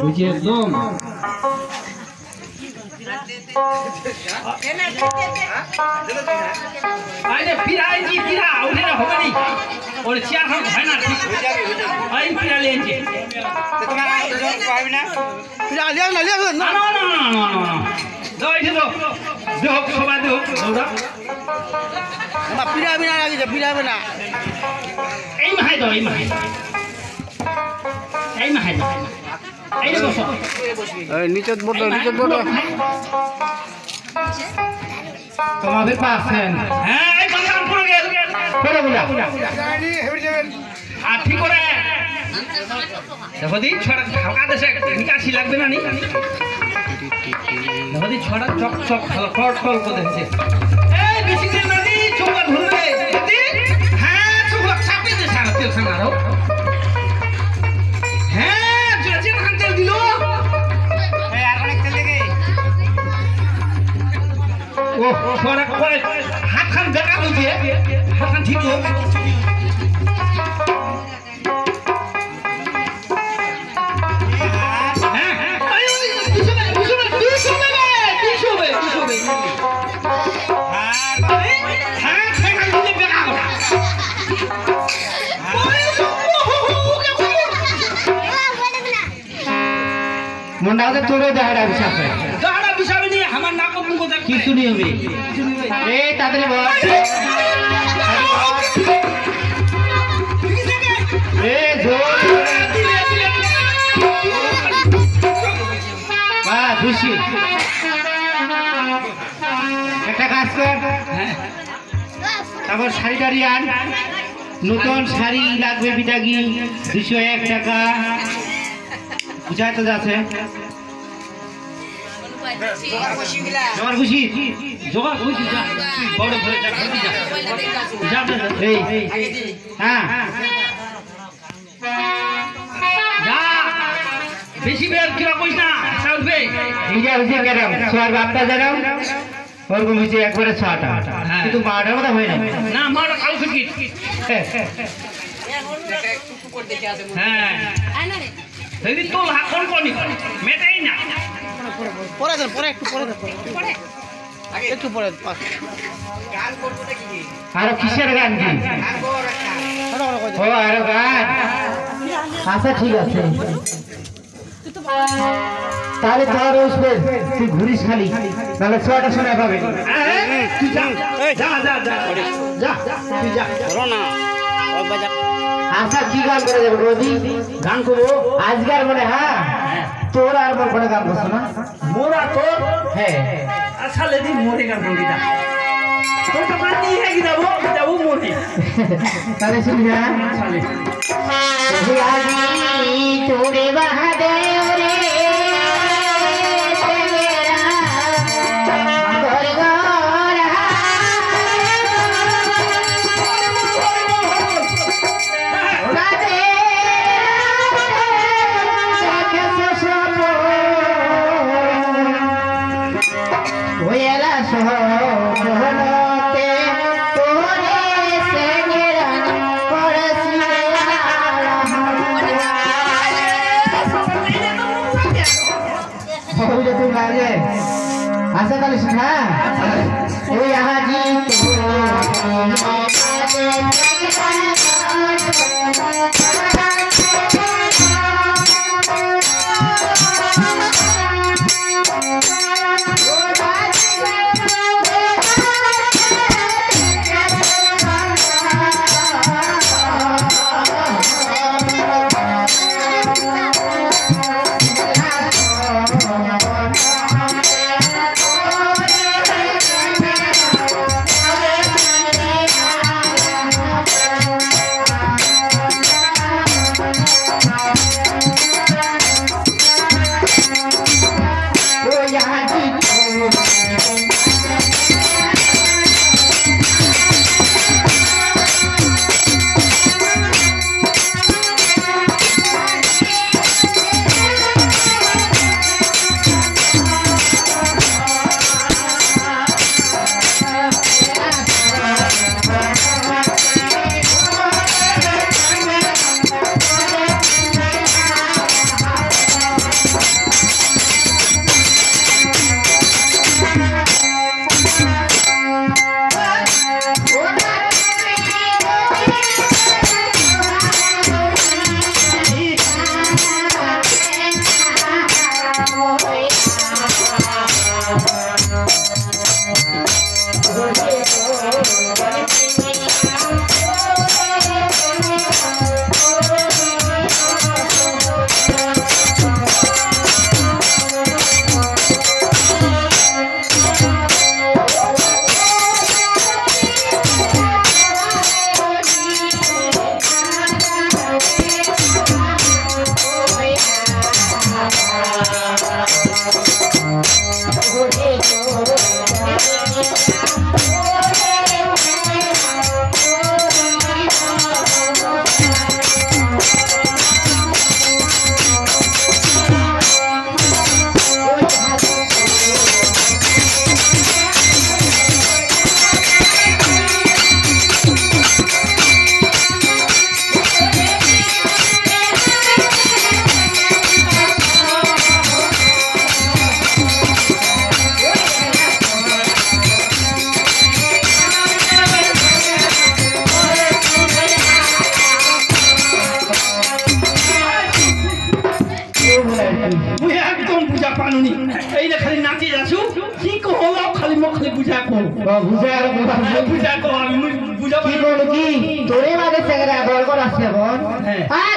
বুঝি একদম আরে পিরাই জি পিরা ওরে হবে নি ওর চেয়ার হাম হয় না ঠিক আই পিরা লেনছে তো তোমার জন পাইবে না পিরা লিয়া না না দাও এই দাও দেহ সবাই দেহ ওরা না পিরা বিনা লাগি যে পিরা না এই মাই দাও এই মাই দাও এই বসো এই নিচে বড় তোমাদের পাচ্ছেন হ্যাঁ এই বাগান পুরো গেল পড়ে বলা জানি হেবি যাবেন আর ঠিক করে দেখো দি ছড়া হালকা দেশে নিকাশি লাগবে না নি দেখো দি ছড়া চক চক ফট ফট করে দেখছে এই বিচিকে নদী চোখা ধরবে দি হ্যাঁ চোখা চাপে দে সারা তেল সানারো হ্যাঁ জেজে ধান তেল দিলো এই আর অনেক তেল লাগে ও ছড়া করে হাত খান বেকা হইছে হাত খান ঠিক হোক मुंडा तोरे दहाड़ा बिछावे नहीं हमार नाक तुमको किछु नहीं होबे ए तातरे बोल ए जोर वाह खुशी একটা কাজ কর তারপর শাড়িটারি আন নতুন শাড়ি লাগবে বিটাগি 201 টাকা বুঝাই তো যাচ্ছে জোগাড় খুশি যা বড় ভরে যা এই হ্যাঁ যা বেশি বের কিরা কইস না চলবে নিজে বুঝে গেলাম সোয়ার বাপটা জানাও ওরকম হইছে একবারে 6টা কিন্তু 12টার কথা হয় না 12টা কাল থেকে হ্যাঁ এই তো কোন কোন মেটাই না পরে একটু পরে আগে একটু পরে গান করবটা কি আর কিসের গান কি ও আর গান আচ্ছা ঠিক আছে তাহলে তোর উঠবে তুই ঘুরিস খালি তাহলে 6টা শোনা পাবে তুই যা তুই যা করো না ওই বাজা আচ্ছা কি গান করে যাবে রোজি গান করবো আজকার মানে হ্যাঁ তোর আর মোর কোনো গান করছো না মোরা তোর হ্যাঁ আচ্ছা লেদি মোরে গান করবি না তোর তো গান নিয়ে কি যাবো মোরে তাহলে শুনি হ্যাঁ চলে আজি তোরে বাহাদে রে आशा कल सुना ओ यहाँ जी বলে মুই একদম বুঝা পানুনি এই না খালি নাচি যাছু কি কহল খালি মোক খালি বুঝা কো বুঝা কো আমি বুঝা কি বল কি তোরে মাঝে চেহারা গড়গড় আছে বল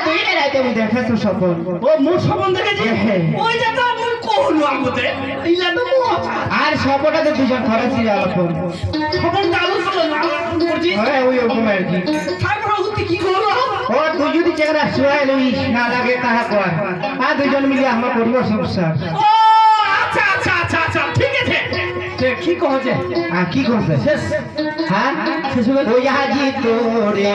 দুই রে রাইতে আমি দেখাছো সপন ও মোর সপন দেখেছি ওই যে তো মুই কহলু আগতে ইলা তো আর সপনটাতে দুজন ধরেছি আলোপন সপন চালু করছি হ্যাঁ ওই রকম আর কি তারপর ওতে কি করলো ও তুই যদি চেহারা শুয়াই লইস না লাগে তাহা কর আর দুজন মিলে আমরা করব সংসার ও আচ্ছা আচ্ছা আচ্ছা আচ্ছা ঠিক আছে কি কহছে কি করছে হ্যাঁ ওই হাজি তোরে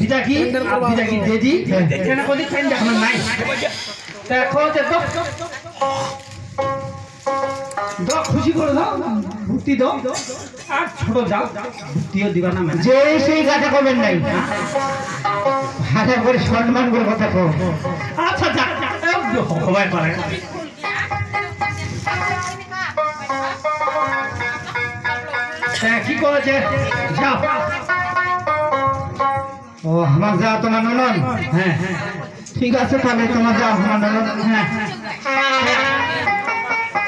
দিদা কি দিদি কেন কদি ফ্রেন্ড দেখো নাই দেখো যে তো খুশি করে দাও ভক্তি দাও আর ছোট যাও ভক্তিও দিবা না মানে যে সেই কথা কবেন নাই হাজার করে সম্মান করে কথা কও আচ্ছা যা সবাই পারে কি করেছে যাও ও আমার যা তোমার ননদ হ্যাঁ ঠিক আছে তাহলে তোমার যা আমার ননদ হ্যাঁ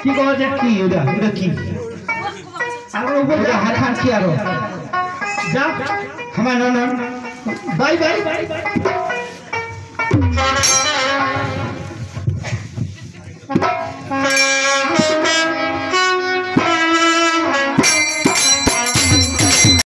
কি করেছে কি ওটা কি আর উপরে হাত হাত কি আরো যাও আমার ননদ বাই বাই বাই